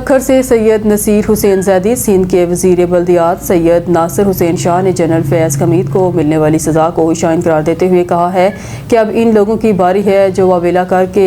खर से सैयद नसीर हुसैन ज़ैदी, सिंध के वज़ीर बल्दियात सैयद नासिर हुसैन शाह ने जनरल फैज़ हमीद को मिलने वाली सज़ा को शाइन करार देते हुए कहा है कि अब इन लोगों की बारी है जो वावेला करके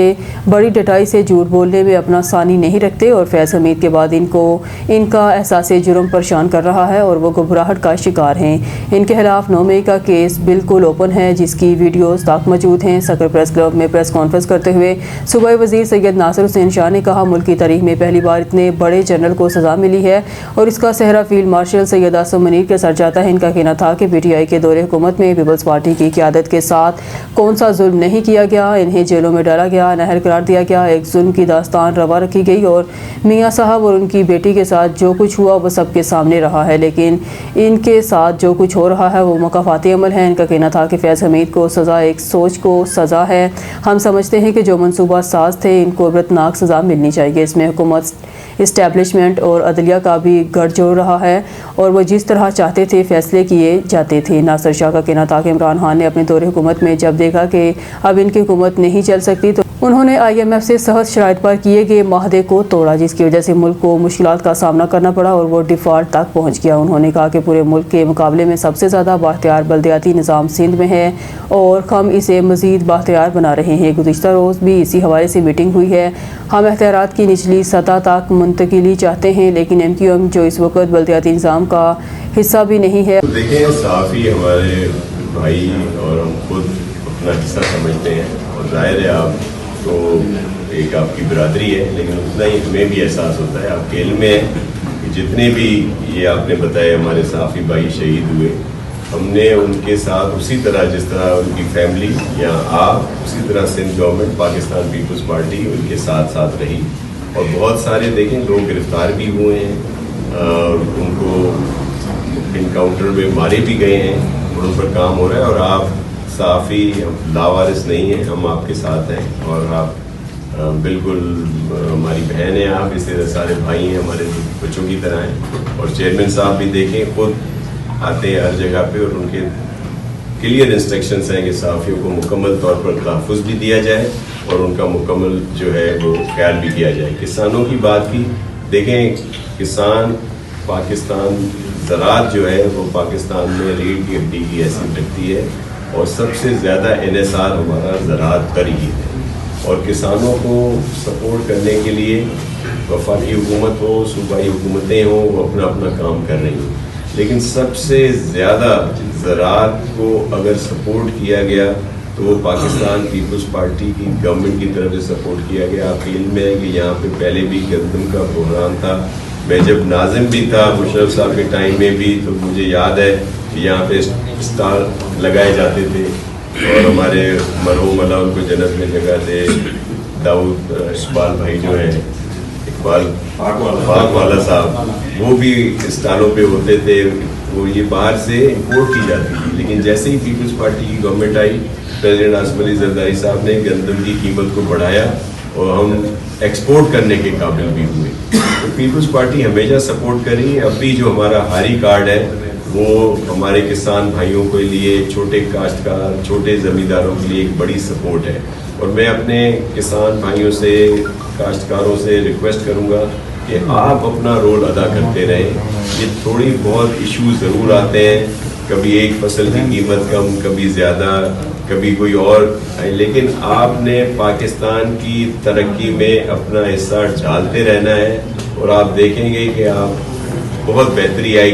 बड़ी डटाई से झूठ बोलने में अपना सानी नहीं रखते और फैज़ हमीद के बाद इनको इनका एहसास जुर्म परेशान कर रहा है और वो घबराहट का शिकार हैं। इनके खिलाफ 9 मई का केस बिल्कुल ओपन है जिसकी वीडियोज़ तक मौजूद हैं। सकर प्रेस क्लब में प्रेस कॉन्फ्रेंस करते हुए सूबाई वज़ीर सैयद नासिर हुसैन शाह ने कहा, मुल्क की तारीख में पहली बार इतने बड़े जनरल को सज़ा मिली है और इसका सेहरा फील्ड मार्शल सैयद आसम मुनीर के सर जाता है। इनका कहना था कि पीटीआई के दौरे हुकूमत में पीपल्स पार्टी की क़यादत के साथ कौन सा जुल्म नहीं किया गया, इन्हें जेलों में डाला गया, नाअहल करार दिया गया, एक जुल्म की दास्तान रवा रखी गई और मियाँ साहब और उनकी बेटी के साथ जो कुछ हुआ वो सबके सामने रहा है, लेकिन इनके साथ जो कुछ हो रहा है वो मुकाफाती अमल है। इनका कहना था कि फैज़ हमीद को सज़ा एक सोच को सज़ा है। हम समझते हैं कि जो मनसूबा साज थे इनको इबरतनाक सज़ा मिलनी चाहिए। इसमें हुकूमत, इस्टेब्लिशमेंट और अदलिया का भी गठजोड़ रहा है और वो जिस तरह चाहते थे फैसले किए जाते थे। नासिर शाह का कहना था कि इमरान खान ने अपने दौरे हुकूमत में जब देखा कि अब इनकी हुकूमत नहीं चल सकती तो उन्होंने IMF से सहज शराइत पर किए गए माहदे को तोड़ा, जिसकी वजह से मुल्क को मुश्किलात का सामना करना पड़ा और वो डिफ़ॉल्ट तक पहुँच गया। उन्होंने कहा कि पूरे मुल्क के मुकाबले में सबसे ज़्यादा बाख्तियार बल्दियाती निज़ाम सिंध में है और हम इसे मज़ीद बाख्तियार बना रहे हैं। गुज़िश्ता रोज़ भी इसी हवाले से मीटिंग हुई है। हम एख्तियारात की निचली सतह तक मुंतकिली चाहते हैं, लेकिन MQM जो इस वक्त बल्दियाती निज़ाम का हिस्सा भी नहीं है। देखिए, साफ़ी हमारे भाई और हम खुद अपना हिस्सा समझते हैं और ज़ाहिर है आप तो एक आपकी बिरादरी है, लेकिन उतना ही हमें भी एहसास होता है आपके इल्म में कि जितने भी ये आपने बताया हमारे साफ़ी भाई शहीद हुए, हमने उनके साथ उसी तरह जिस तरह उनकी फैमिली या आप उसी तरह Sindh government Pakistan peoples party उनके साथ साथ रही और बहुत सारे देखें लोग गिरफ्तार भी हुए हैं और उनको इनकाउंटर में मारे भी गए हैं और उन पर काम हो रहा है और आप साफ़ी लावारिस नहीं है, हम आपके साथ हैं और आप बिल्कुल हमारी बहन है, आप इस तरह सारे भाई हैं, हमारे बच्चों की तरह हैं और चेयरमैन साहब भी देखें खुद आते हैं हर जगह पे और उनके क्लियर इंस्ट्रक्शंस हैं कि साफ़ियों को मुकम्मल तौर पर तहफ़्फ़ुज़ भी दिया जाए और उनका मुकम्मल जो है वो ख्याल भी किया जाए। किसानों की बात की, देखें किसान पाकिस्तान ज़राअत जो है वो पाकिस्तान में रीढ़ की हड्डी की हैसियत रखती है और सबसे ज़्यादा NSR हमारा ज़राअत पर ही है और किसानों को सपोर्ट करने के लिए वफाकी हुकूमत हो, सूबाई हुकूमतें हों, वो अपना अपना काम कर रही हैं, लेकिन सबसे ज़्यादा ज़राअत को अगर सपोर्ट किया गया तो वो पाकिस्तान पीपल्स पार्टी की गवर्नमेंट की तरफ से सपोर्ट किया गया। आपके इल्म में है कि यहाँ पे पहले भी गंदम का बहरान था, मैं जब नाज़िम भी था मुशर्रफ साहब के टाइम में भी, तो मुझे याद है कि यहाँ पे स्टॉल लगाए जाते थे और हमारे मरहूम अल्लाह उनको जन्नत में जगह दे दाऊद इकबाल भाई जो हैं, इकबाल पाक वाला साहब, वो भी स्टॉलों पे होते थे। वो ये बाहर से इम्पोर्ट की जाती थी, लेकिन जैसे ही पीपल्स पार्टी की गवर्नमेंट आई, प्रेसिडेंट आसिफ अली जरदारी साहब ने गंदम की कीमत को बढ़ाया और हम एक्सपोर्ट करने के काबिल भी हुए। तो पीपल्स पार्टी हमेशा सपोर्ट करी। अभी जो हमारा हारी कार्ड है वो हमारे किसान भाइयों के लिए, छोटे काश्तकार, छोटे ज़मींदारों के लिए एक बड़ी सपोर्ट है और मैं अपने किसान भाइयों से, काश्तकारों से रिक्वेस्ट करूँगा कि आप अपना रोल अदा करते रहें। ये थोड़ी बहुत इशू ज़रूर आते हैं, कभी एक फसल की कीमत कम, कभी ज़्यादा, कभी कोई और, लेकिन आपने पाकिस्तान की तरक्की में अपना हिस्सा डालते रहना है और आप देखेंगे कि आप बहुत बेहतरी आएगी।